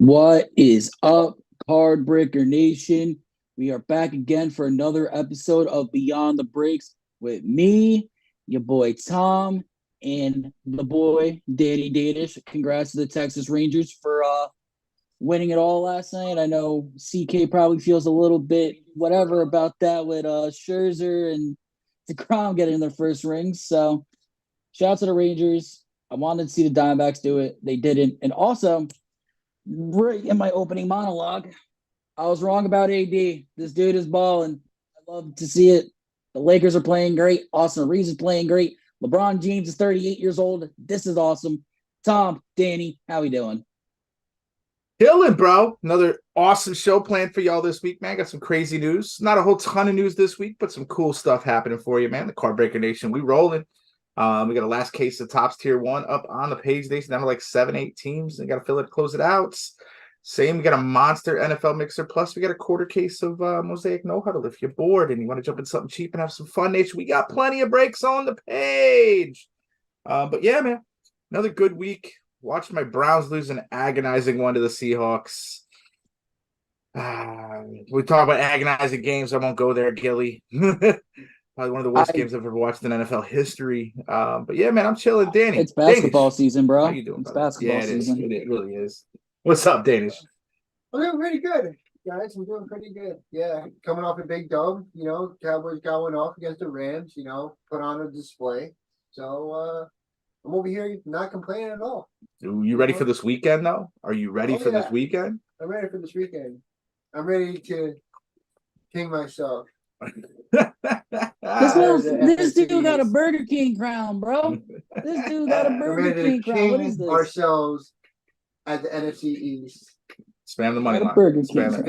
What is up, Card Breaker Nation? We are back again for another episode of Beyond the Breaks with me, your boy Tom, and the boy Danny Danish. Congrats to the Texas Rangers for winning it all last night. I know CK probably feels a little bit whatever about that with Scherzer and DeGrom getting their first rings. So shout out to the Rangers. I wanted to see the Diamondbacks do it. They didn't. And also, right in my opening monologue, I was wrong about AD. This dude is balling. I love to see it. The Lakers are playing great. Austin Reeves is playing great. LeBron James is 38 years old. This is awesome. Tom, Danny, how we doing? Dylan, bro. Another awesome show planned for y'all this week, man. Got some crazy news. Not a whole ton of news this week, but some cool stuff happening for you, man. The Card Breaker Nation, we rolling. We got a last case of Topps Tier 1 up on the page. They down to like 7-8 teams. They got to fill it, close it out. Same, we got a monster NFL mixer. Plus, we got a quarter case of Mosaic No Huddle. If you're bored and you want to jump in something cheap and have some fun, Nation, we got plenty of breaks on the page. But yeah, man, another good week. Watched my Browns lose an agonizing one to the Seahawks. We talk about agonizing games. I won't go there, Gilly. Probably one of the worst games I've ever watched in NFL history. But yeah, man, I'm chilling. Danny, it's basketball Danish. season, bro. How you doing? It's brother? basketball season. It really is. What's up, Danish? I'm doing pretty good, guys. I'm doing pretty good. Yeah, coming off a big dub. Cowboys got one off against the Rams. Put on a display. So I'm over here not complaining at all. Are you ready for this weekend, though? Are you ready for this weekend? I'm ready for this weekend. I'm ready to king myself. This dude got a Burger King crown, bro. This dude got a Burger King crown. What is this? Ourselves at the NFC East. Spam the money line. Spam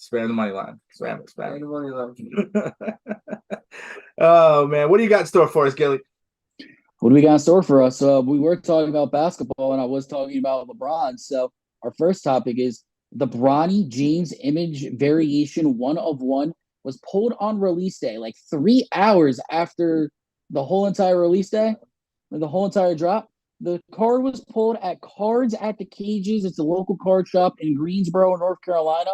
the money line. Spam the money line. Oh, man. What do you got in store for us, Gilly? What do we got in store for us? We were talking about basketball, and I was talking about LeBron. So our first topic is the Bronny James image variation 1 of 1 was pulled on release day, like 3 hours after the whole entire release day, the whole entire drop. The card was pulled at Cards at the Cages. It's a local card shop in Greensboro, North Carolina.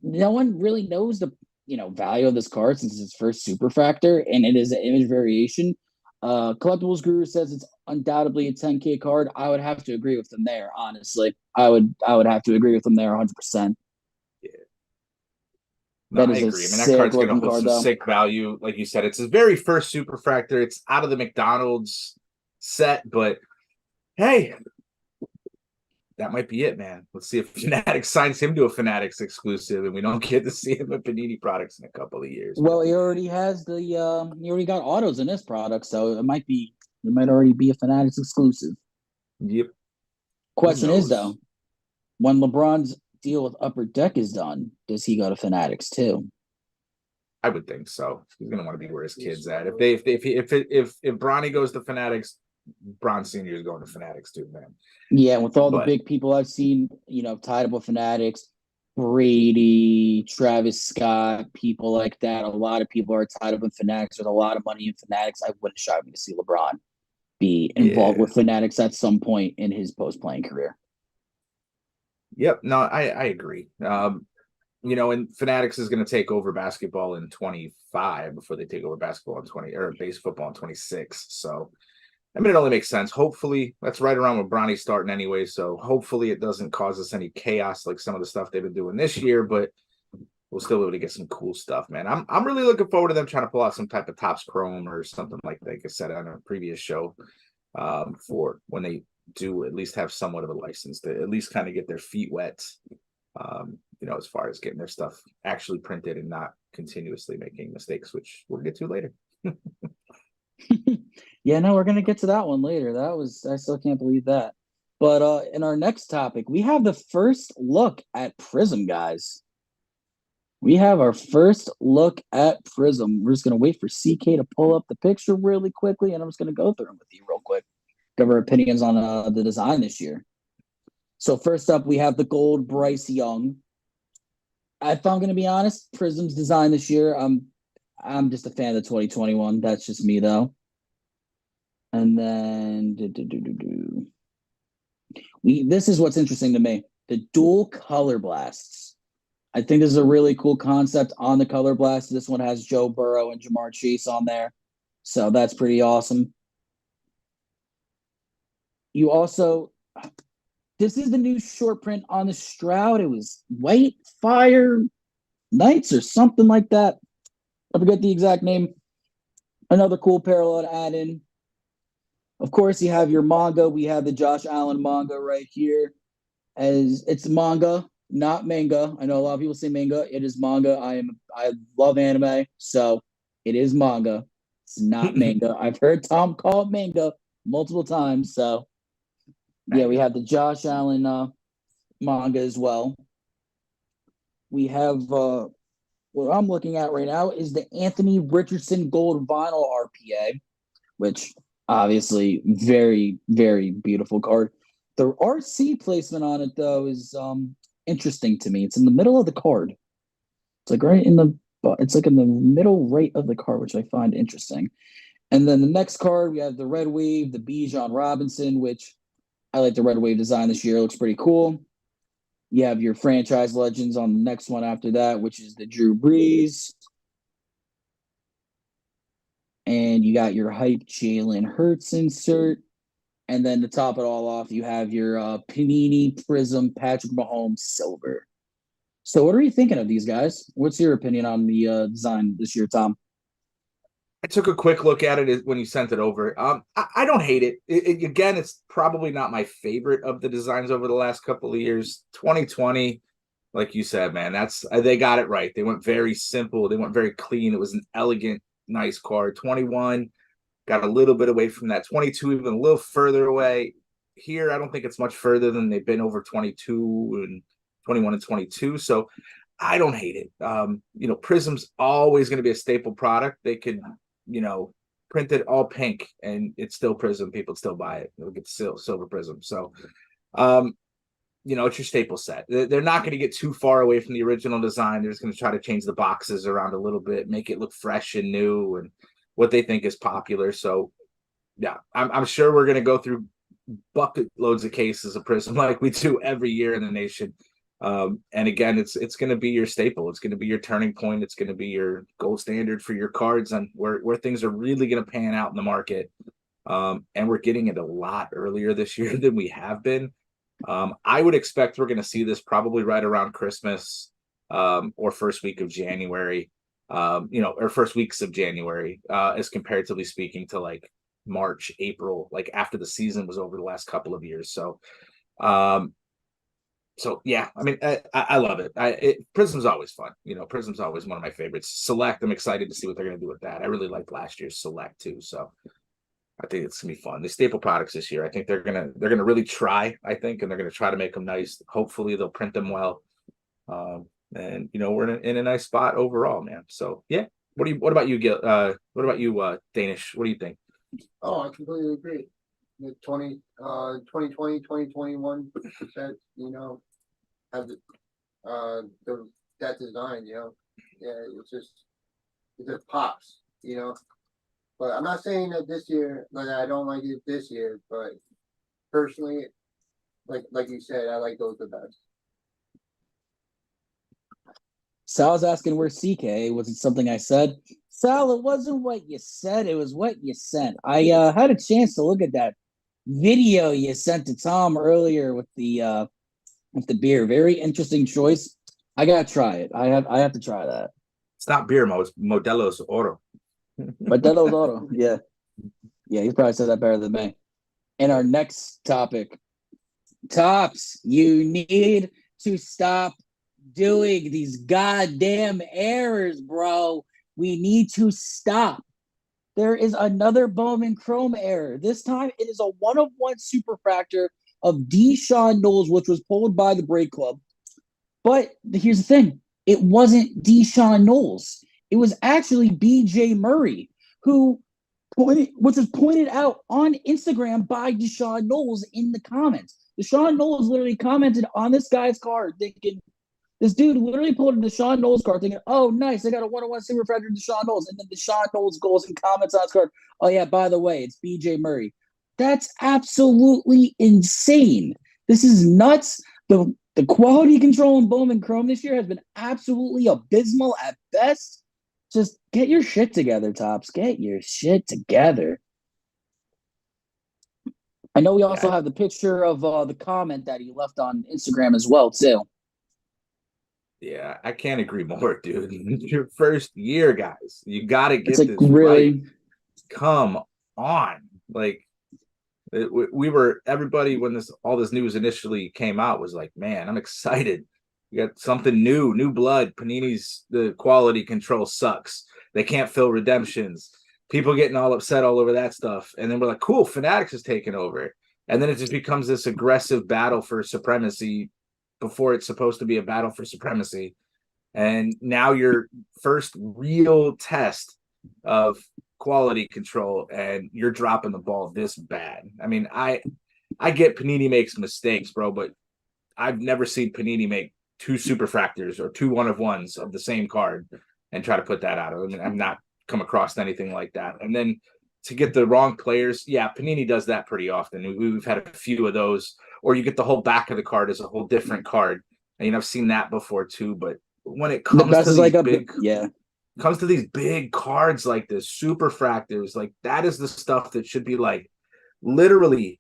No one really knows the value of this card since it's its first super factor, and it is an image variation. Collectibles Guru says it's undoubtedly a 10K card. I would have to agree with them there, honestly. I would have to agree with them there 100%. Yeah. No, I agree. That card's going to hold some sick value. Like you said, it's his very first superfractor. It's out of the McDonald's set, but hey, that might be it, man. Let's see if Fanatics signs him to a Fanatics exclusive, and we don't get to see him at Panini products in a couple of years. Well, he already has he already got autos in this product, so it might already be a Fanatics exclusive. Yep. Question is though, when LeBron's deal with Upper Deck is done, does he go to Fanatics too? I would think so. He's gonna want to be where his kid's at. If Bronny goes to Fanatics, Bron Senior is going to Fanatics too, man. Yeah, with all the big people I've seen, tied up with Fanatics, Brady, Travis Scott, people like that. A lot of people are tied up in Fanatics with a lot of money in Fanatics. I wouldn't shock me to see LeBron be involved with Fanatics at some point in his post-playing career. Yep, no, I agree. And Fanatics is going to take over basketball in 25 before they take over basketball in 20 or base football in 26. So, it only makes sense. Hopefully, that's right around when Bronny's starting anyway. So hopefully it doesn't cause us any chaos like some of the stuff they've been doing this year, but we'll still be able to get some cool stuff, man. I'm really looking forward to them trying to pull out some type of Topps Chrome or something like I said on a previous show for when they do at least have somewhat of a license to at least kind of get their feet wet, as far as getting their stuff actually printed and not continuously making mistakes, which we'll get to later. Yeah, no, we're gonna get to that one later. I still can't believe that. But in our next topic, we have the first look at Prizm, guys. We have our first look at Prizm. We're just gonna wait for CK to pull up the picture really quickly, and I'm just gonna go through them with you real quick. Give our opinions on the design this year. So first up, we have the gold Bryce Young. If I'm gonna be honest, Prizm's design this year, I'm just a fan of the 2021. That's just me though. And then this is what's interesting to me. the dual color blasts. I think this is a really cool concept on the color blast. This one has Joe Burrow and Jamar Chase on there. So that's pretty awesome. You also, this is the new short print on the Stroud. It was White Fire Knights or something like that. I forget the exact name. Another cool parallel to add in. Of course, you have your manga. We have the Josh Allen manga right here. As it's manga, not manga. I know a lot of people say manga. It is manga. I love anime, so it is manga. It's not manga. I've heard Tom call it manga multiple times. So yeah, we have the Josh Allen manga as well. We have what I'm looking at right now is the Anthony Richardson Gold Vinyl RPA, which obviously very, very beautiful card. The RC placement on it though is interesting to me. It's in the middle of the card. It's like right in the middle right of the card, which I find interesting. And then the next card, we have the Red Wave, the Bijan Robinson, which I like the Red Wave design this year. It looks pretty cool. You have your franchise legends on the next one after that, which is the Drew Brees. And you got your hype Jalen Hurts insert. And then to top it all off, you have your Panini Prizm Patrick Mahomes Silver. So what are you thinking of these guys? What's your opinion on the design this year, Tom? I took a quick look at it when you sent it over. I don't hate it. Again, it's probably not my favorite of the designs over the last couple of years. 2020, like you said, man, they got it right. They went very simple. They went very clean. It was an elegant, nice card. 21 got a little bit away from that. 22 even a little further away. Here, I don't think it's much further than they've been over 22 and 21 and 22. So I don't hate it. Prizm's always going to be a staple product. They could print it all pink and it's still Prizm. People still buy it. They'll get silver Prizm. So, it's your staple set. They're not going to get too far away from the original design. They're just going to try to change the boxes around a little bit, make it look fresh and new and what they think is popular. So, yeah, I'm sure we're going to go through bucket loads of cases of Prizm like we do every year in the nation. And again, it's going to be your staple. It's going to be your turning point. It's going to be your gold standard for your cards and where things are really going to pan out in the market. And we're getting it a lot earlier this year than we have been. I would expect we're going to see this probably right around Christmas or first week of January, or first weeks of January, as comparatively speaking to like March, April, like after the season was over the last couple of years. So yeah, I mean, I love it. Prizm's always fun. Prizm's always one of my favorites. Select, I'm excited to see what they're going to do with that. I really liked last year's Select too. So I think it's gonna be fun. The staple products this year, I think they're gonna really try. I think, and they're gonna try to make them nice. Hopefully, they'll print them well. And we're in a nice spot overall, man. So yeah. What about you, Gil? What about you, Danish? What do you think? Oh, I completely agree. The 2020, 2021 set, have that design, yeah, it just pops, But I'm not saying that this year, like I don't like it this year, but personally, like you said, I like those the best. Sal's asking where CK was. It something I said? Sal, it wasn't what you said. It was what you sent. I had a chance to look at that video you sent to Tom earlier with the beer. Very interesting choice. I gotta try it. I have to try that. It's not beer, it's Modelo's Oro. Modelo's Oro. Yeah. Yeah, he probably said that better than me. And our next topic. Tops, you need to stop doing these goddamn errors, bro. We need to stop. There is another Bowman Chrome error. This time it is a 1-of-1 superfractor of Deshaun Knowles, which was pulled by the Break Club. But here's the thing. It wasn't Deshaun Knowles. It was actually BJ Murray, which was pointed out on Instagram by Deshaun Knowles in the comments. Deshaun Knowles literally commented on this guy's card thinking, this dude literally pulled a Deshaun Knowles card thinking, oh, nice, I got a 1-on-1 superfractor Deshaun Knowles. And then Deshaun Knowles goes and comments on his card, oh, yeah, by the way, it's BJ Murray. That's absolutely insane. This is nuts. The The quality control in Bowman Chrome this year has been absolutely abysmal at best. Just get your shit together, Topps. Get your shit together. I know we also have the picture of the comment that he left on Instagram as well, too. Yeah, I can't agree more, dude. Your first year, guys. You got to get It's like this really right. Come on. Like, everybody when all this news initially came out was like, man, I'm excited. You got something new blood. Panini's the quality control sucks. They can't fill redemptions. People getting all upset all over that stuff. And then we're like, cool, Fanatics is taking over. And then it just becomes this aggressive battle for supremacy before it's supposed to be a battle for supremacy. And now your first real test of quality control and you're dropping the ball this bad. I mean, I get Panini makes mistakes, bro, but I've never seen Panini make two superfractors or two one of ones of the same card and try to put that out. I mean, I've not come across anything like that. And then to get the wrong players, yeah, Panini does that pretty often. We've had a few of those, or you get the whole back of the card as a whole different card. And I've seen that before too. But when it comes to these comes to these big cards like this, superfractors, like that is the stuff that should be like literally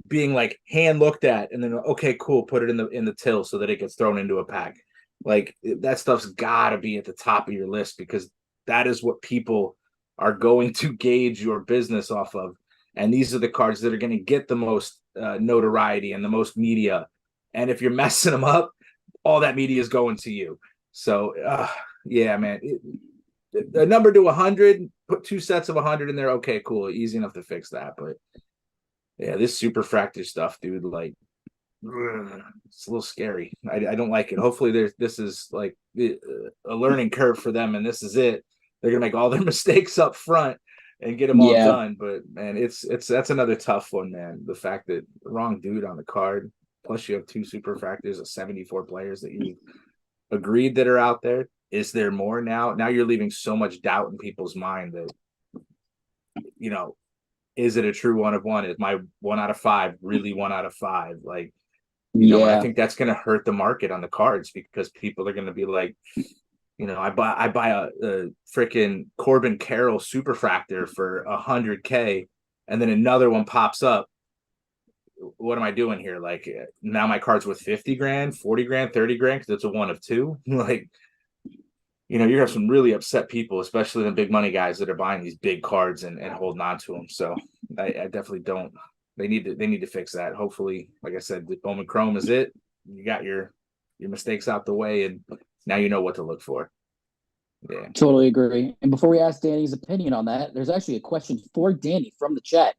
being like hand looked at and then okay, cool, put it in the till so that it gets thrown into a pack. Like that stuff's got to be at the top of your list because that is what people are going to gauge your business off of. And these are the cards that are going to get the most notoriety and the most media. And if you're messing them up, all that media is going to you. So, yeah, man. A number to 100, put two sets of 100 in there. Okay, cool. Easy enough to fix that. But, yeah, this superfractor stuff, dude, like, it's a little scary. I don't like it. Hopefully this is like a learning curve for them, and this is it. They're going to make all their mistakes up front and get them all done. But, man, that's another tough one, man. The fact that the wrong dude on the card, plus you have two superfractors of 74 players that you agreed that are out there. Is there more now? Now you're leaving so much doubt in people's mind that, is it a true one of one? Is my 1 out of 5 really 1 out of 5? Like, I think that's going to hurt the market on the cards because people are going to be like, I buy a freaking Corbin Carroll superfractor for $100K and then another one pops up. What am I doing here? Like now my card's worth 50 grand, 40 grand, 30 grand because it's a 1 of 2. Like, you have some really upset people, especially the big money guys that are buying these big cards and holding on to them. So I definitely don't. They need to fix that. Hopefully, like I said, the Bowman Chrome is it. You got your mistakes out the way, and now you know what to look for. Yeah, totally agree. And before we ask Danny's opinion on that, there's actually a question for Danny from the chat.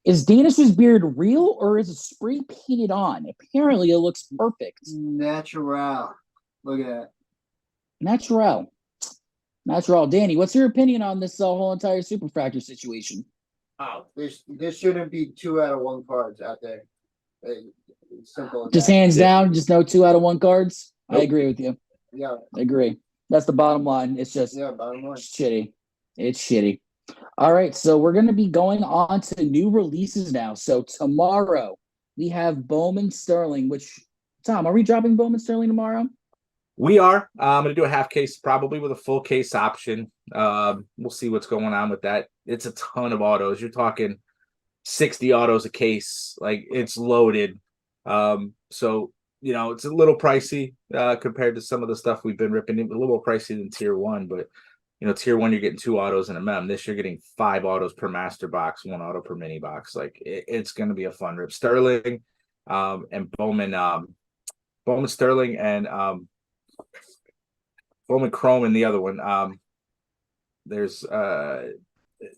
Is Danish's beard real or is it spray painted on? Apparently, it looks perfect. Natural. Look at that. Natural. Danny, what's your opinion on this whole entire superfractor situation? Oh, there shouldn't be 2 out of 1 cards out there. It's simple. Just hands down, just no 2 out of 1 cards. Nope. I agree with you. Yeah, I agree. That's the bottom line. It's just bottom line. Shitty. It's shitty. All right, so we're going to be going on to new releases now. So tomorrow we have Bowman Sterling, which, Tom, are we dropping Bowman Sterling tomorrow? We are. I'm going to do a half case, probably with a full case option. We'll see what's going on with that. It's a ton of autos. You're talking 60 autos a case. Like, it's loaded. So, it's a little pricey compared to some of the stuff we've been ripping. A little more pricey than Tier 1, but Tier 1, you're getting 2 autos and a mem. This, you're getting 5 autos per master box, 1 auto per mini box. Like, it's going to be a fun rip. Sterling and Bowman Sterling and Bowman Chrome and the other one. There's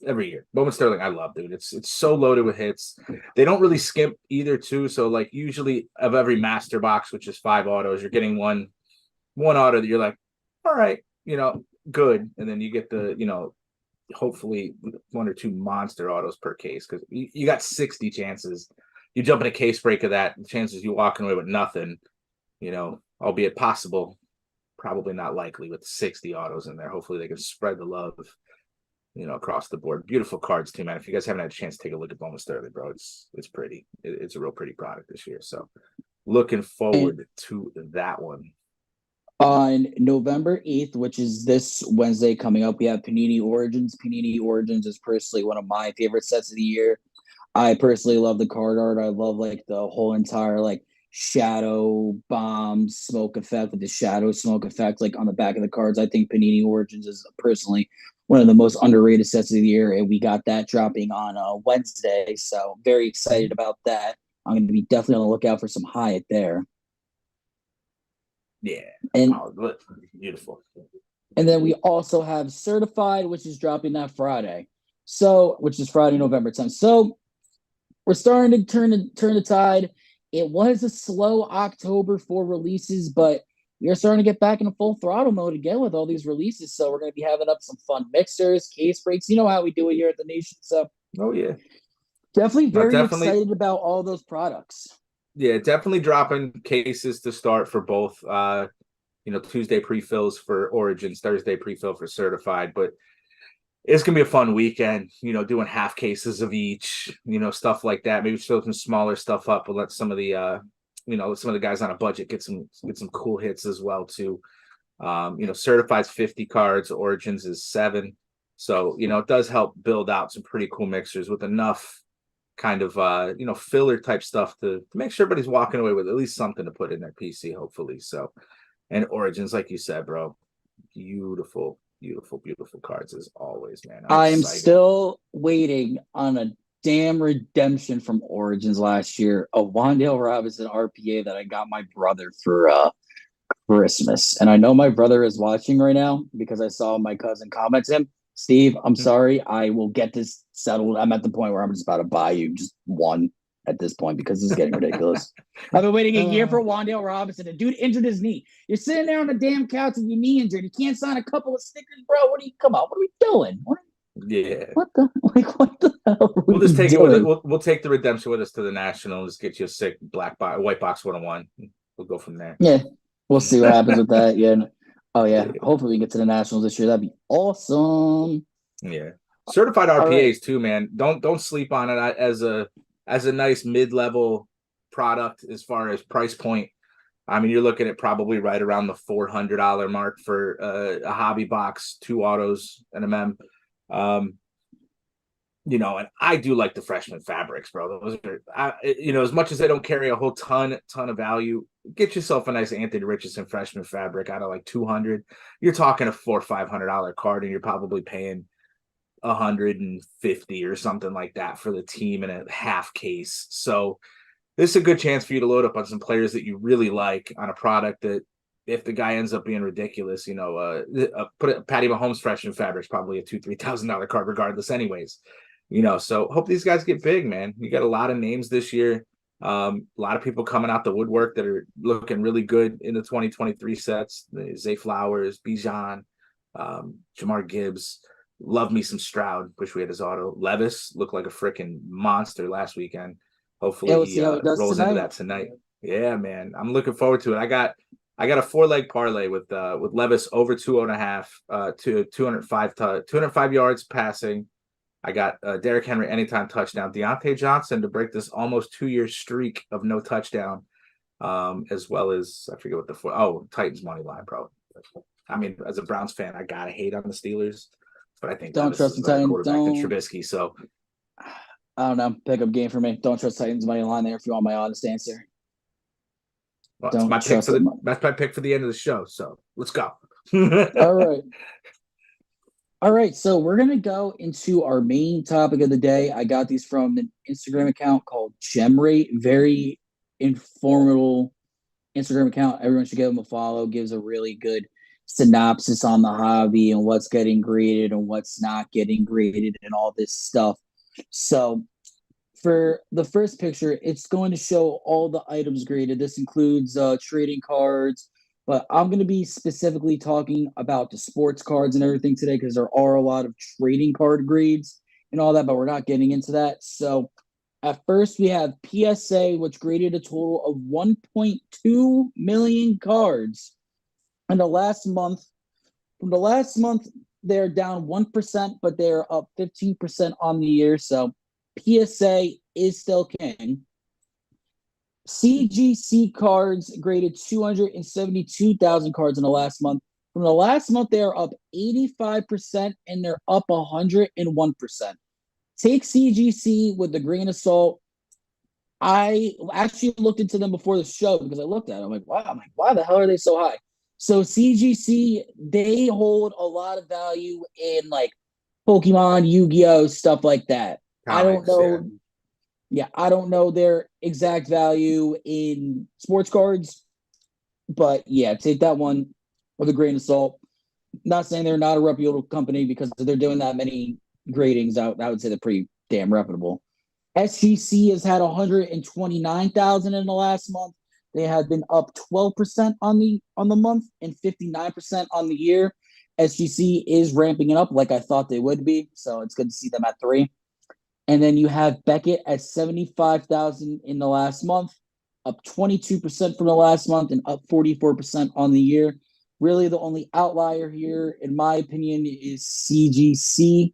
every year. Bowman Sterling, I love, dude. It's so loaded with hits. They don't really skimp either, too. So, like, usually of every master box, which is 5 autos, you're getting one auto that you're like, all right, good. And then you get the, hopefully 1 or 2 monster autos per case because you got 60 chances. You jump in a case break of that, the chances you walking away with nothing, albeit possible, probably not likely with 60 autos in there. Hopefully they can spread the love, across the board. Beautiful cards too, man. If you guys haven't had a chance to take a look at Bowman Sterling, bro, it's pretty. It's a real pretty product this year. So Looking And forward to that one. on November 8th, which is this Wednesday coming up, we have Panini Origins. Panini Origins is personally one of my favorite sets of the year. I personally love the card art. I love like the whole entire like shadow bomb smoke effect with the shadow smoke effect like on the back of the cards. I think Panini Origins is personally one of the most underrated sets of the year, and we got that dropping on Wednesday. So very excited about that. I'm going to be definitely on the lookout for some Hyatt there. Yeah, and beautiful. And then we also have Certified, which is dropping that Friday. So, which is Friday, November 10th. So we're starting to turn the tide. It was a slow October for releases, but we are starting to get back in full throttle mode again with all these releases. So we're going to be having up some fun mixers, case breaks. You know how we do it here at the Nation. So yeah, definitely very excited about all those products. Yeah, definitely dropping cases to start for both. Tuesday pre-fills for Origins, Thursday pre-fill for Certified, but it's gonna be a fun weekend, doing half cases of each, stuff like that. Maybe throw some smaller stuff up, but let some of the some of the guys on a budget get some cool hits as well too. Certified's 50 cards, Origins is 7. So, it does help build out some pretty cool mixers with enough kind of filler type stuff to make sure everybody's walking away with at least something to put in their PC, hopefully. So, and Origins, like you said, bro, beautiful cards as always, man. I'm still waiting on a damn redemption from Origins last year, a Wan'Dale Robinson RPA that I got my brother for Christmas. And I know my brother is watching right now because I saw my cousin comment to him. Steve, I'm sorry. I will get this settled. I'm at the point where I'm just about to buy you just one at this point because this is getting ridiculous. I've been waiting a year for Wan'Dale Robinson. The dude injured his knee. You're sitting there on the damn couch with your knee injured. You can't sign a couple of stickers, bro. Come on? What are we doing? What the hell? We'll just take it with it. We'll take the redemption with us to the Nationals. Get you a sick white box 101. We'll go from there. Yeah, we'll see what happens with that. Yeah. Oh yeah. Hopefully we get to the Nationals this year. That'd be awesome. Yeah. Certified RPAs too, man. Don't sleep on it as a nice mid-level product as far as price point. I mean, you're looking at probably right around the $400 mark for a hobby box, 2 autos, and a mem. And I do like the freshman fabrics, bro. Those are, as much as they don't carry a whole ton of value, get yourself a nice Anthony Richardson freshman fabric out of like 200. You're talking a $400 or $500 card, and you're probably paying 150 or something like that for the team in a half case. So this is a good chance for you to load up on some players that you really like on a product that, if the guy ends up being ridiculous, put a Patty Mahomes freshman fabric is probably a $2,000-$3,000 card regardless, anyways. So hope these guys get big, man. You got a lot of names this year. A lot of people coming out the woodwork that are looking really good in the 2023 sets. Zay Flowers, Bijan, Jamar Gibbs. Love me some Stroud. Wish we had his auto. Levis looked like a freaking monster last weekend. Hopefully he rolls into that tonight. Yeah, man. I'm looking forward to it. I got a 4-leg parlay with Levis over 2.5 to 205 yards passing. I got Derrick Henry anytime touchdown. Deontay Johnson to break this almost 2-year streak of no touchdown, as well as I forget what Titans money line, bro. I mean, as a Browns fan, I gotta hate on the Steelers, but I think don't trust the Titans. Quarterback than Trubisky. So I don't know. Pickup game for me. Don't trust Titans money line there. If you want my honest answer. Well, that's my pick for the end of the show. So let's go. All right, so we're going to go into our main topic of the day. I got these from an Instagram account called GemRate. Very informative Instagram account. Everyone should give them a follow. Gives a really good synopsis on the hobby and what's getting graded and what's not getting graded and all this stuff. So for the first picture, it's going to show all the items graded. This includes trading cards, but I'm going to be specifically talking about the sports cards and everything today because there are a lot of trading card grades and all that, but we're not getting into that. So at first, we have PSA, which graded a total of 1.2 million cards. And from the last month, they're down 1%, but they're up 15% on the year. So PSA is still king. CGC cards graded 272,000 cards in the last month. From the last month, they are up 85% and they're up 101%. Take CGC with a grain of salt. I actually looked into them before the show because I looked at it. I'm like, wow. I'm like, why the hell are they so high? So CGC, they hold a lot of value in like Pokemon, Yu-Gi-Oh, stuff like that. I don't Comics, yeah. know. Yeah, I don't know their exact value in sports cards, but yeah, take that one with a grain of salt. Not saying they're not a reputable company because they're doing that many gradings. I would say they're pretty damn reputable. SGC has had 129,000 in the last month. They have been up 12% on the month and 59% on the year. SGC is ramping it up like I thought they would be, so it's good to see them at 3. And then you have Beckett at 75,000 in the last month, up 22% from the last month and up 44% on the year. Really, the only outlier here, in my opinion, is CGC,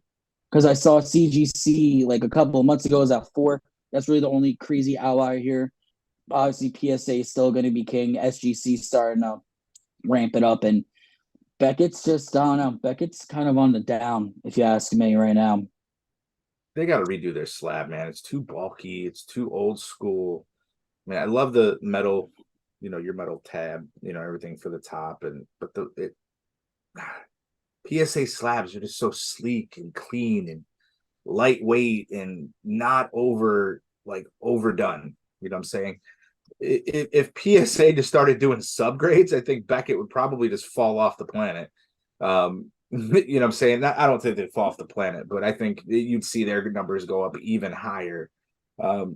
because I saw CGC like a couple of months ago is at 4. That's really the only crazy outlier here. Obviously, PSA is still going to be king. SGC starting to ramp it up, and Beckett's just, I don't know, Beckett's kind of on the down, if you ask me right now. They got to redo their slab, man. It's too bulky. It's too old school. Man, I love the metal, your metal tab, everything for the top, but PSA slabs are just so sleek and clean and lightweight and not overdone. You know what I'm saying? If PSA just started doing subgrades, I think Beckett would probably just fall off the planet. You know what I'm saying? I don't think they'd fall off the planet, but I think you'd see their numbers go up even higher. It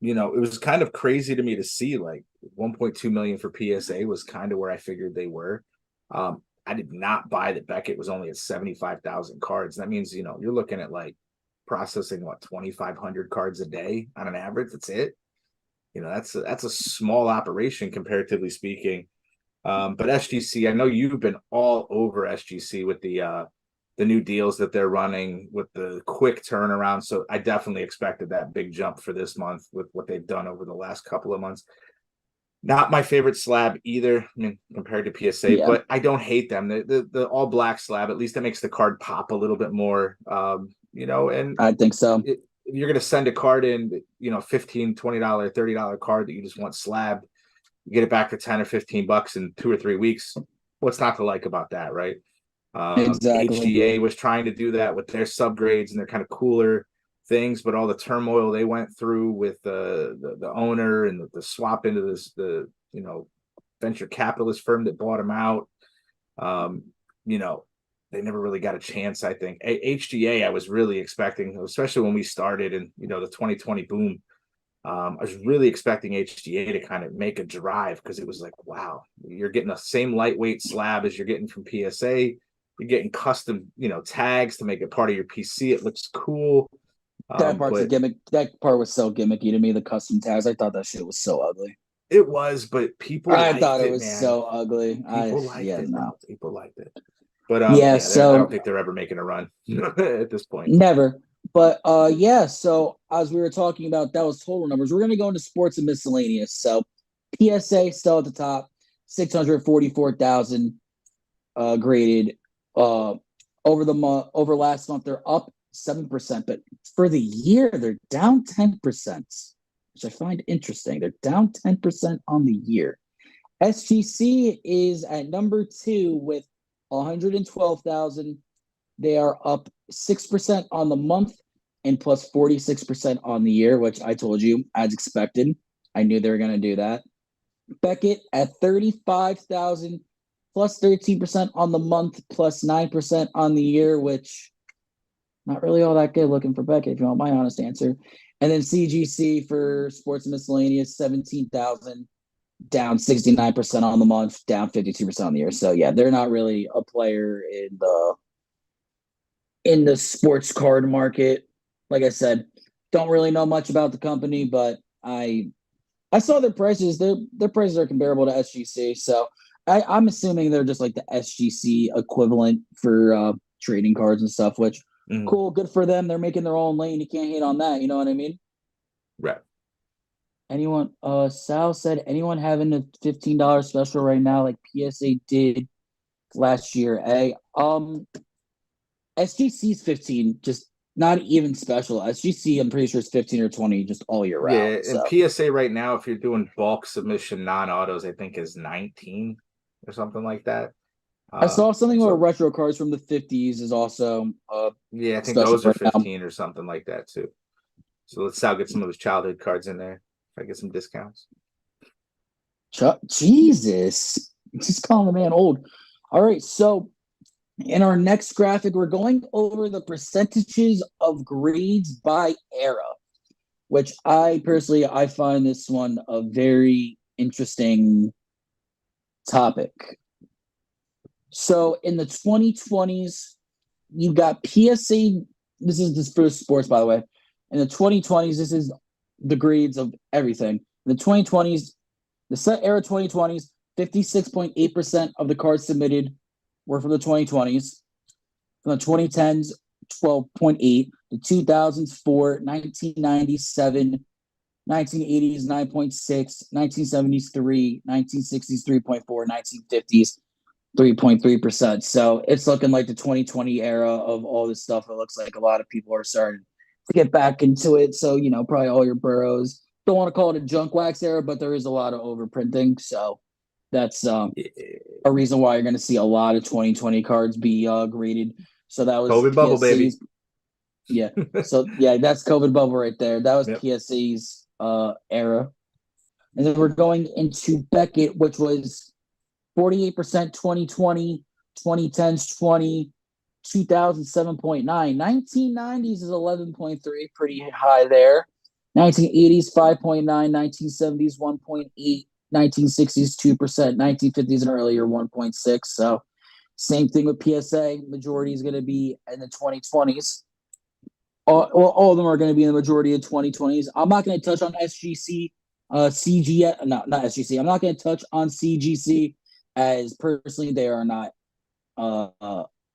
was kind of crazy to me to see like 1.2 million for PSA was kind of where I figured they were. I did not buy that Beckett was only at 75,000 cards. That means, you're looking at like processing 2,500 cards a day on an average. That's it. That's a small operation comparatively speaking. But SGC, I know you've been all over SGC with the new deals that they're running with the quick turnaround. So I definitely expected that big jump for this month with what they've done over the last couple of months. Not my favorite slab either, compared to PSA, but I don't hate them. The all black slab, at least that makes the card pop a little bit more. And I think so. You're going to send a card in, $15, $20, $30 card that you just want slab. You get it back for 10 or 15 bucks in 2 or 3 weeks. What's not to like about that, right? Exactly. HGA was trying to do that with their subgrades and their kind of cooler things, but all the turmoil they went through with the owner and the swap into the venture capitalist firm that bought them out. They never really got a chance. I think HGA I was really expecting, especially when we started and the 2020 boom. I was really expecting HGA to kind of make a drive because it was like, wow, you're getting the same lightweight slab as you're getting from PSA. You're getting custom, tags to make it part of your PC. It looks cool. That part's a gimmick. That part was so gimmicky to me. The custom tags. I thought that shit was so ugly. It was, but people. I thought it was so ugly. People liked it. No. People liked it. But so I don't think they're ever making a run at this point. Never. But so as we were talking about, that was total numbers. We're gonna go into sports and miscellaneous. So PSA still at the top, 644,000 graded. Over last month, they're up 7%, but for the year, they're down 10%, which I find interesting. They're down 10% on the year. SGC is at number 2 with 112,000. They are up 6% on the month and plus 46% on the year, which I told you, as expected. I knew they were going to do that. Beckett at 35,000, plus 13% on the month, plus 9% on the year, which not really all that good looking for Beckett, if you want my honest answer. And then CGC for sports miscellaneous, 17,000, down 69% on the month, down 52% on the year. So yeah, they're not really a player in the sports card market. Like I said, don't really know much about the company, but I saw their prices. Their prices are comparable to SGC. So I'm assuming they're just like the SGC equivalent for trading cards and stuff, which cool, good for them. They're making their own lane. You can't hate on that. You know what I mean? Right. anyone Sal said anyone having a $15 special right now like PSA did last year. SGC's 15, just not even special. SGC, I'm pretty sure it's 15 or 20 just all year Yeah, round. and So PSA right now, if you're doing bulk submission non-autos, I think is 19 or something like that. I saw something about So retro cards from the 50s is also yeah, I think special those are right now. 15 or something like that too. So let's Sal get some of his childhood cards in there. If I get some discounts. Jesus. Just calling the man old. All right, so in our next graphic, we're going over the percentages of grades by era, which I find this one a very interesting topic. So in the 2020s, you got PSA. This is this for sports, by the way. In the 2020s, this is the grades of everything. In the 2020s, the set era 2020s, 56.8% of the cards submitted were from the 2020s. From the 2010s, 12.8. The 2000s, 4. 1997, 1980s, 9.6. 1970s, 3. 1960s, 3.4. 1950s, 3.3%. So it's looking like the 2020 era of all this stuff. It looks like a lot of people are starting to get back into it. So, probably all your Burrows. Don't want to call it a junk wax era, but there is a lot of overprinting. So that's a reason why you're going to see a lot of 2020 cards be graded. So that was COVID bubble, baby. Yeah. So yeah, that's COVID bubble right there. That was Yep. PSA's era. And then we're going into Beckett, which was 48% 2020, 2010s 20, 2007.9. 1990s is 11.3, pretty high there. 1980s 5.9, 1970s 1.8, 1960s 2%, 1950s and earlier 1.6. So same thing with PSA. Majority is going to be in the 2020s. All of them are going to be in the majority of 2020s. I'm not going to touch on SGC, CG, not SGC. I'm not going to touch on CGC as personally they are not.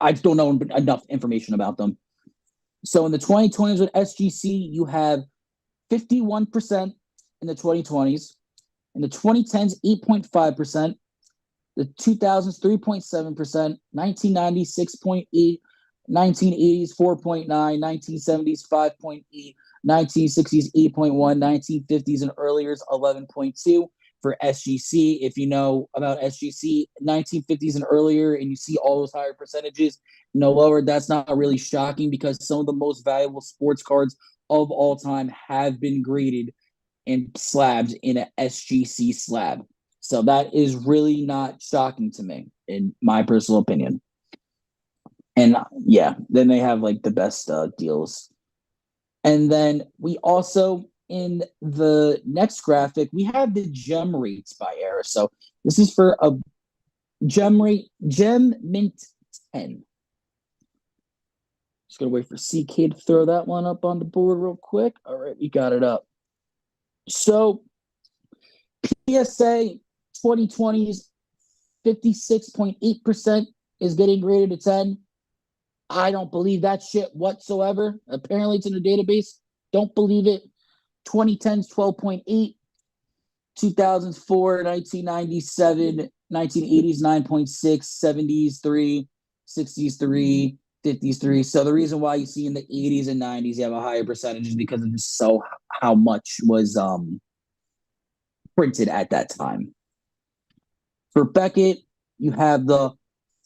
I just don't know enough information about them. So in the 2020s with SGC, you have 51% in the 2020s. In the 2010s, 8.5%. The 2000s, 3.7%. 1990s, 6.8%. 1980s, 4.9%. 1970s, 5.8%. 1960s, 8.1%. 1950s and earlier, 11.2%. For SGC, if you know about SGC, 1950s and earlier, and you see all those higher percentages, lower, that's not really shocking because some of the most valuable sports cards of all time have been graded and slabs in an SGC slab. So that is really not shocking to me, in my personal opinion. And yeah, then they have like the best deals. And then we also, in the next graphic, we have the gem rates by era. So this is for a gem mint 10. Just gonna wait for CK to throw that one up on the board real quick. All right, we got it up. So PSA 2020's 56.8% is getting graded a 10. I don't believe that shit whatsoever. Apparently it's in the database. Don't believe it. 2010's 12.8, 2004, 1997, 1980s 9.6, 70s 3, 60s 3, 50s 3. So the reason why you see in the 80s and 90s you have a higher percentage is because of just how much was printed at that time. For Beckett, you have the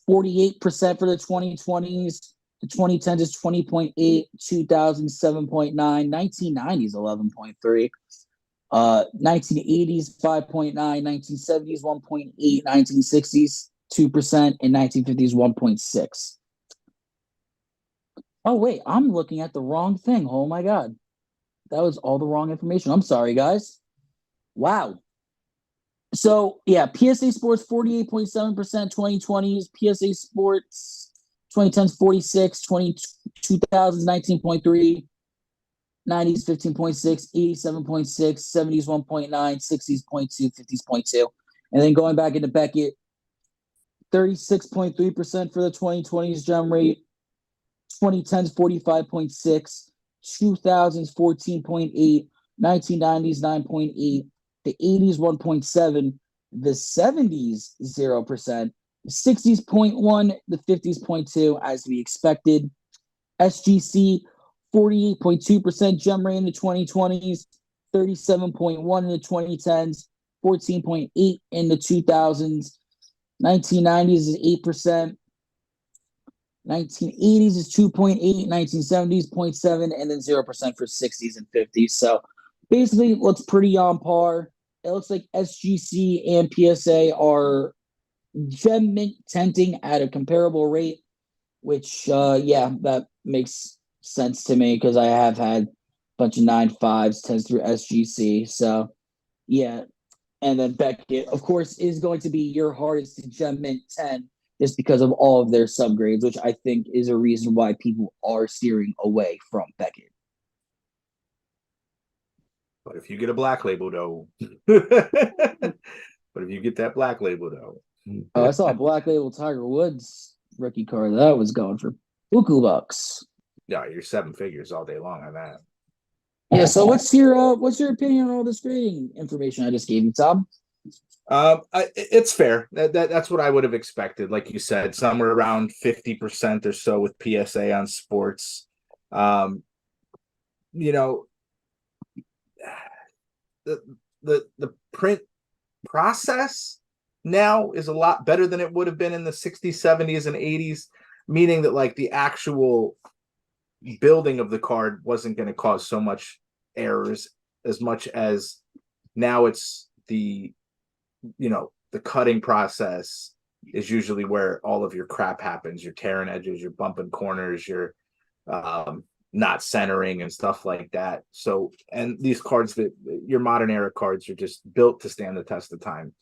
48% for the 2020s. The 2010s is 20.8, 2007.9, 1990s 11.3, 1980s 5.9, 1970s 1.8, 1960s 2%, and 1950s 1.6. Oh wait, I'm looking at the wrong thing. Oh my god, that was all the wrong information. I'm sorry, guys. Wow. So yeah, PSA Sports 48.7%, 2020s, PSA Sports 2010s 46, 2000s 19.3, 90s 15.6, 80s 7.6, 70s 1.9, 60s 0.2, 50s 0.2. And then going back into Beckett, 36.3% for the 2020s gem rate, 2010s 45.6, 2000s 14.8, 1990s 9.8, the 80s 1.7, the 70s 0%, the 60s 0.1, the 50s 0.2, as we expected. SGC 48.2% gem rate in the 2020s, 37.1 in the 2010s, 14.8 in the 2000s. 1990s is 8%. 1980s is 2.8, 1970s 0.7, and then 0% for 60s and 50s. So basically, looks pretty on par. It looks like SGC and PSA are gem mint tenting at a comparable rate, which, that makes sense to me because I have had a bunch of 9.5s, 10s through SGC. So, yeah. And then Beckett, of course, is going to be your hardest to gem mint 10 just because of all of their subgrades, which I think is a reason why people are steering away from Beckett. But if you get a black label, though, but if you get that black label, though, I saw a black label Tiger Woods rookie card that was going for buku bucks. Yeah, you're 7 figures all day long on that. Yeah. So what's your opinion on all this grading information I just gave you, Tom? It's fair. That's what I would have expected. Like you said, somewhere around 50% or so with PSA on sports. The print process now is a lot better than it would have been in the 60s, 70s, and 80s, meaning that like the actual building of the card wasn't going to cause so much errors as much as now it's the cutting process is usually where all of your crap happens. You're tearing edges, you're bumping corners, you're not centering and stuff like that. So, and these cards that your modern era cards are just built to stand the test of time.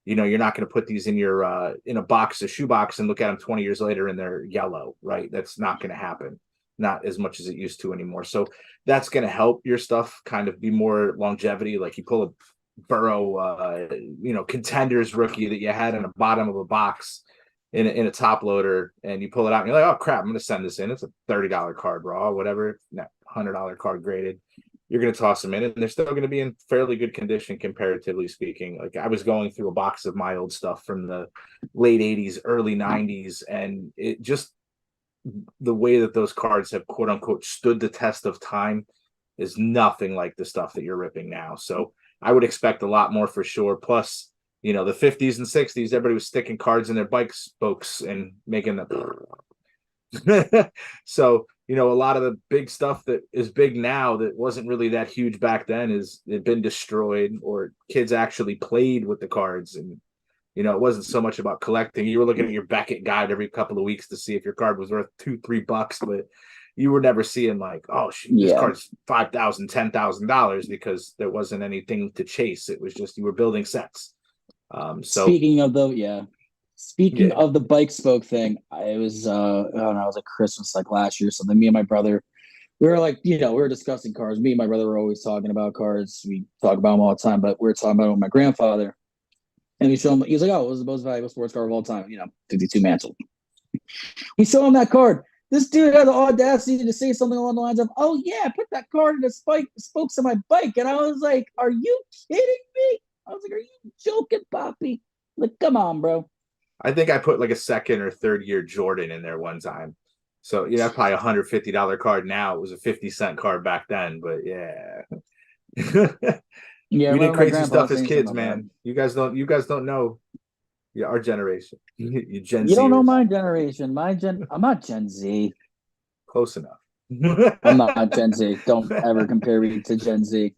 You're not going to put these in your in a shoebox and look at them 20 years later and they're yellow, right? That's not going to happen. Not as much as it used to anymore. So that's going to help your stuff kind of be more longevity. Like you pull a Burrow, contenders rookie that you had in the bottom of a box in a top loader, and you pull it out and you're like, oh crap, I'm going to send this in. It's a $30 card raw, whatever, $100 card graded. You're going to toss them in, and they're still going to be in fairly good condition, comparatively speaking. Like I was going through a box of my old stuff from the late 80s, early 90s, and it just the way that those cards have quote unquote stood the test of time is nothing like the stuff that you're ripping now. So I would expect a lot more for sure. Plus, the 50s and 60s, everybody was sticking cards in their bike spokes and making them. So, a lot of the big stuff that is big now that wasn't really that huge back then had been destroyed, or kids actually played with the cards. And, it wasn't so much about collecting. You were looking at your Beckett guide every couple of weeks to see if your card was worth $2-3, but you were never seeing like, oh, this card's $5,000, $10,000 because there wasn't anything to chase. It was just you were building sets. Speaking of the bike spoke thing, it was like Christmas like last year. So then me and my brother, we were like, we were discussing cars. Me and my brother were always talking about cars. We talk about them all the time, but we were talking about it with my grandfather. And we show him, he's like, oh, it was the most valuable sports car of all time, 52 Mantle. We show him that card. This dude had the audacity to say something along the lines of, oh, yeah, put that card in the spokes of my bike. And I was like, are you kidding me? I was like, are you joking, Poppy? Like, come on, bro. I think I put like a second or third year Jordan in there one time. So, that's probably $150 card now. It was a 50-cent card back then, but yeah. Yeah, we did crazy stuff as kids, man. You guys don't know. Yeah, our generation. You Gen Z. You don't know my generation. I'm not Gen Z. Close enough. I'm not Gen Z. Don't ever compare me to Gen Z.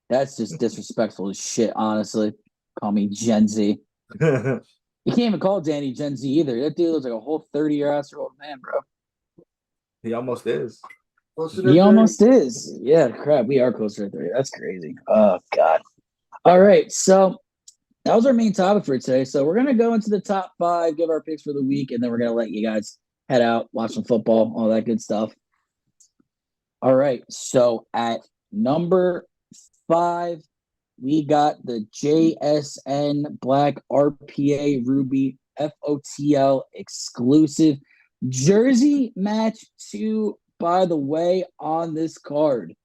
That's just disrespectful as shit, honestly. Call me Gen Z. You can't even call Danny Gen Z either. That dude looks like a whole 30-year-old man, bro. He almost is. He almost is. Yeah, crap. We are closer to 30. That's crazy. Oh, God. All right. So that was our main topic for today. So we're going to go into the top 5, give our picks for the week, and then we're going to let you guys head out, watch some football, all that good stuff. All right. So at number 5, we got the JSN Black RPA Ruby FOTL exclusive jersey match 2, by the way, on this card.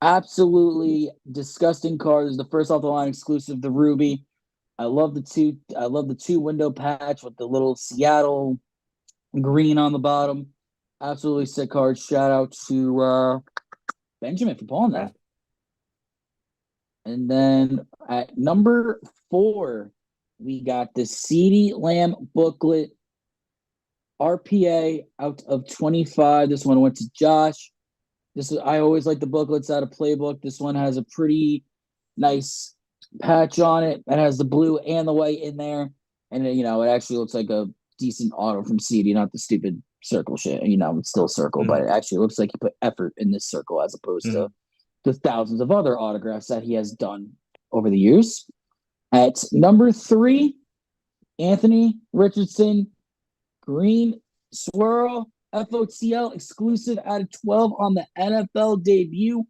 Absolutely disgusting card. This is the first off the line exclusive, the Ruby. I love the two. I love the two window patch with the little Seattle green on the bottom. Absolutely sick card. Shout out to Benjamin for pulling that. And then at number 4, we got the CeeDee Lamb booklet RPA out of 25. This one went to Josh. I always like the booklets out of Playbook. This one has a pretty nice patch on it. It has the blue and the white in there. And it actually looks like a decent auto from CeeDee, not the stupid circle shit. It's still circle, but it actually looks like he put effort in this circle as opposed to the thousands of other autographs that he has done over the years. At number 3, Anthony Richardson, green swirl, FOTL exclusive out of 12 on the NFL debut.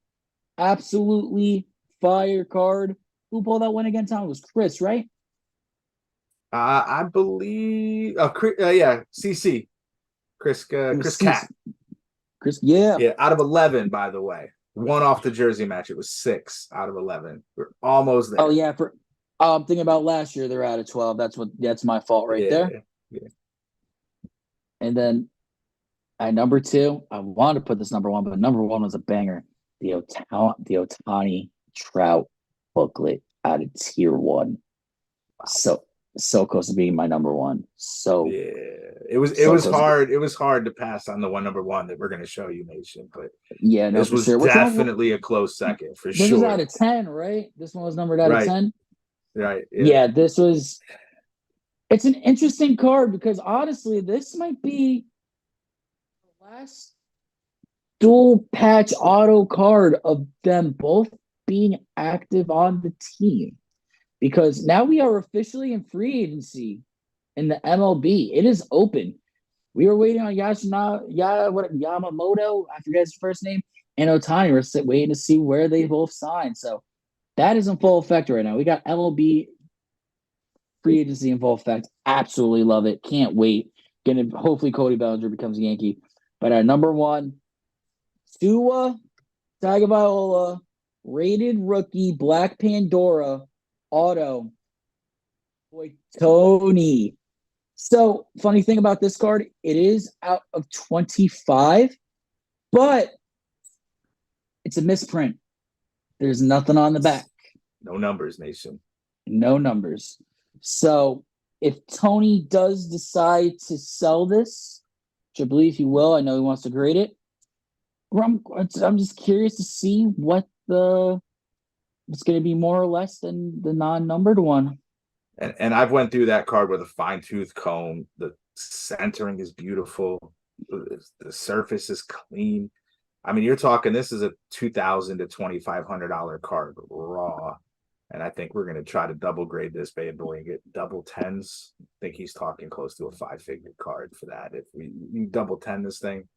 Absolutely fire card. Who pulled that one again, Tom? It was Chris, right? I believe. CC. Chris Cat. Chris, yeah. Yeah, out of 11, by the way. One off the jersey match. It was 6 out of 11. We're almost there. Oh, yeah. I'm thinking about last year, they're out of 12. That's my fault right there. Yeah. And then at number 2, I wanted to put this number 1, but number 1 was a banger. The Ohtani Trout booklet out of tier 1. Wow. So close to being my number 1. So yeah, it was hard. It was hard to pass on the one number 1 that we're going to show you, Nation. But yeah, no, this was definitely a close second for sure. This was out of 10, right? This one was numbered out of 10. Right. Yeah, this was. It's an interesting card because honestly, this might be the last dual patch auto card of them both being active on the team. Because now we are officially in free agency in the MLB. It is open. We were waiting on Yamamoto, I forget his first name, and Ohtani. We're waiting to see where they both sign. So that is in full effect right now. We got MLB free agency in full effect. Absolutely love it. Can't wait. Hopefully Cody Bellinger becomes a Yankee. But at number 1, Tua Tagovailoa, rated rookie, Black Pandora, auto. Boy, Tony. So, funny thing about this card, it is out of 25, but it's a misprint. There's nothing on the back. No numbers, Nation. No numbers. So, if Tony does decide to sell this, which I believe he will, I know he wants to grade it, I'm just curious to see what it's going to be more or less than the non-numbered one. And I've went through that card with a fine-tooth comb. The centering is beautiful. The surface is clean. I mean, you're talking this is a $2,000 to $2,500 card raw. And I think we're going to try to double grade this bad boy and get double 10s. I think he's talking close to a 5-figure card for that. If we double 10 this thing,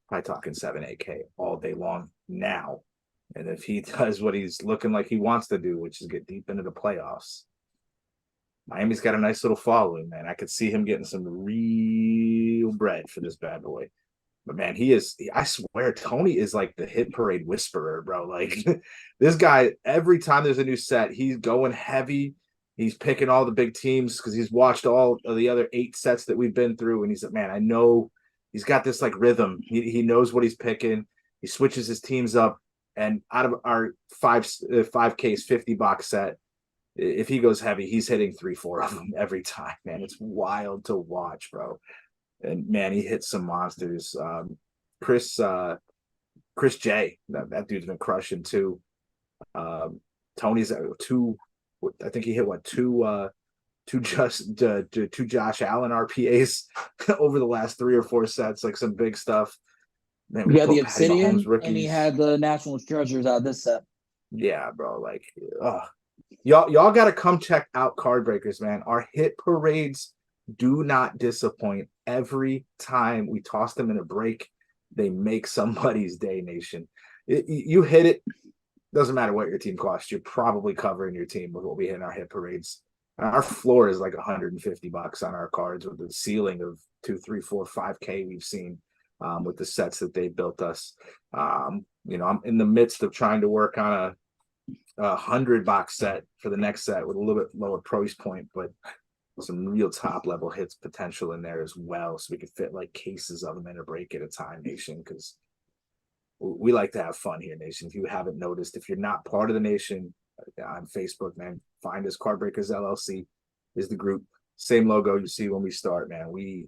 probably talking 7-8K all day long now. And if he does what he's looking like he wants to do, which is get deep into the playoffs, Miami's got a nice little following, man. I could see him getting some real bread for this bad boy. But, man, I swear, Tony is like the hit parade whisperer, bro. Like, this guy, every time there's a new set, he's going heavy. He's picking all the big teams because he's watched all of the other 8 sets that we've been through. And he's like, man, I know he's got this, like, rhythm. He knows what he's picking. He switches his teams up. And out of our 5K's 50 box set, if he goes heavy, he's hitting 3-4 of them every time, man. It's wild to watch, bro. And man, he hits some monsters. Chris J, that dude's been crushing too. Tony's at 2. I think he hit two Josh Allen RPAs over the last 3 or 4 sets, like some big stuff. Man, we had the Obsidian, and he had the National Treasures out of this set. Yeah, bro. Like, y'all got to come check out Card Breakers, man. Our hit parades do not disappoint. Every time we toss them in a break, they make somebody's day, Nation. You hit it. Doesn't matter what your team costs. You're probably covering your team with what we hit in our hit parades. Our floor is like $150 on our cards with the ceiling of 2, 3, 4, 5K we've seen with the sets that they built us. I'm in the midst of trying to work on a 100 box set for the next set with a little bit lower price point, but some real top level hits potential in there as well, so we could fit like cases of them in a break at a time, Nation, because we like to have fun here, Nation. If you haven't noticed, if you're not part of the Nation on Facebook, man, find us. Card Breakers LLC is the group. Same logo you see when we start, man. We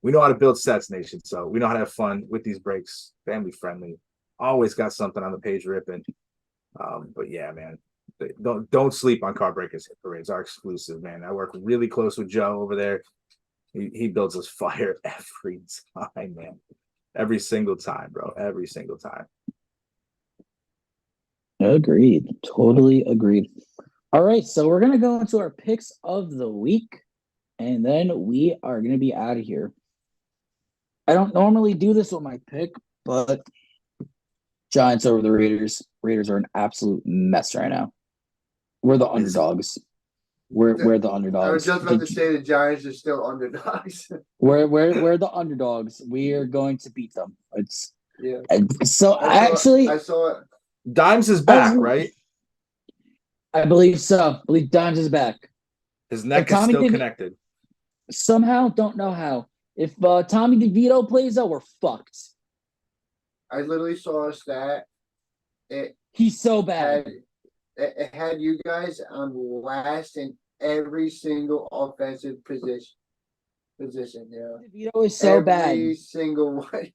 know how to build sets, Nation, so we know how to have fun with these breaks. Family friendly. Always got something on the page ripping. But yeah, man, don't sleep on Card Breakers Hit Parades. Our exclusive, man. I work really close with Joe over there. He builds us fire every time, man. Every single time, bro. Every single time. Agreed. Totally agreed. All right, so we're gonna go into our picks of the week, and then we are gonna be out of here. I don't normally do this with my pick, but Giants over the Raiders. Raiders are an absolute mess right now. We're the underdogs. We're the underdogs. I was just about to say the Giants are still underdogs. we're the underdogs. We are going to beat them. It's yeah. So I saw it. Dimes is back, right? I believe so. I believe Dimes is back. His neck is still connected. Somehow, don't know how. If Tommy DeVito plays out, we're fucked. I literally saw a stat. He's so bad. It had you guys on last in every single offensive position. Yeah. DeVito is so bad. Every single one. We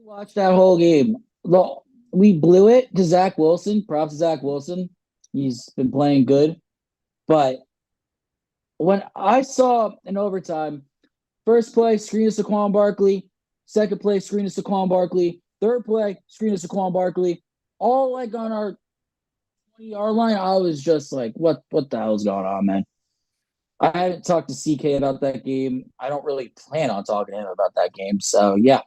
watched that whole game. Look, we blew it to Zach Wilson. Props to Zach Wilson. He's been playing good. But when I saw in overtime, first play, screen to Saquon Barkley. Second play, screen to Saquon Barkley. Third play, screen to Saquon Barkley. All like on our 20-yard line, I was just like, what the hell is going on, man? I haven't talked to CK about that game. I don't really plan on talking to him about that game. So, yeah.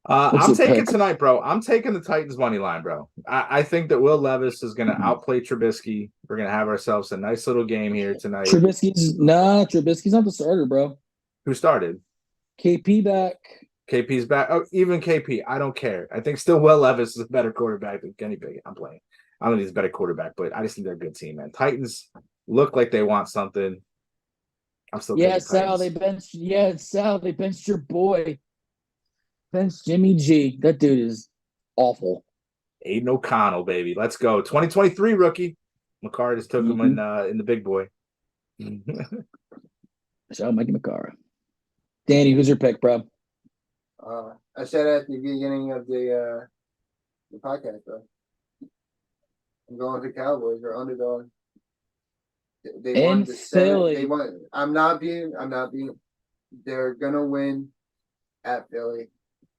I'm taking tonight, bro. I'm taking the Titans money line, bro. I think that Will Levis is going to outplay Trubisky. We're going to have ourselves a nice little game here tonight. Trubisky's not the starter, bro. Who started? KP back. KP's back. Oh, even KP. I don't care. I think still Will Levis is a better quarterback than Kenny Pickett. I'm playing. I don't think he's a better quarterback, but I just think they're a good team, man. Titans look like they want something. I'm still taking Sal, Titans. they benched your boy. Benched Jimmy G. That dude is awful. Aiden O'Connell, baby. Let's go. 2023 rookie. McCarr just took him in the big boy. Shout out Mikey McCarr. Danny, who's your pick, bro? I said at the beginning of the podcast, bro. I'm going to Cowboys. They're underdog. They in Philly. They want. I'm not being. They're gonna win at Philly.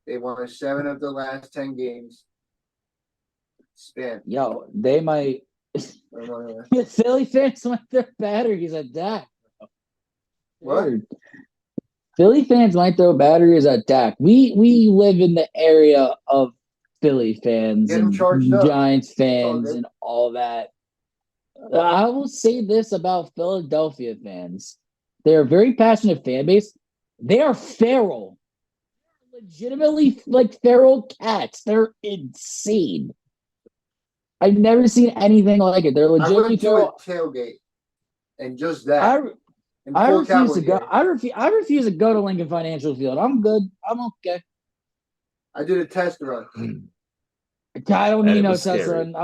They won 7 of the last 10 games. Yo, they might. Philly fans want their batteries at Dak. What? Philly fans might throw batteries at Dak. We live in the area of Philly fans and Giants fans and all that. I will say this about Philadelphia fans. They're a very passionate fan base. They are feral. They're legitimately like feral cats. They're insane. I've never seen anything like it. They're legitimately feral. I went to a tailgate and just that. I refuse to go. I refuse to go to Lincoln Financial Field. I'm good. I'm okay. I did a test run. I don't need no test run.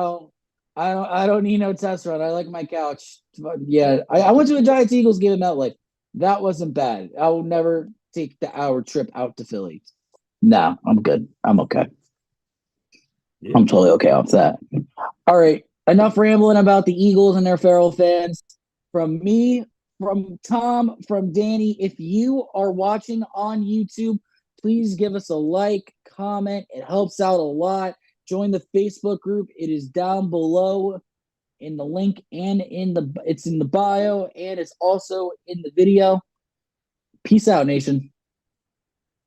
I don't need no test run. I like my couch. Yeah, I went to a Giants Eagles game in MetLife. That wasn't bad. I will never take the hour trip out to Philly. No, I'm good. I'm okay. Yeah. I'm totally okay off that. All right, enough rambling about the Eagles and their feral fans. From me, from Tom, from Danny, if you are watching on YouTube, please give us a like, comment. It helps out a lot. Join the Facebook group. It is down below in the link and it's in the bio and it's also in the video. Peace out, nation.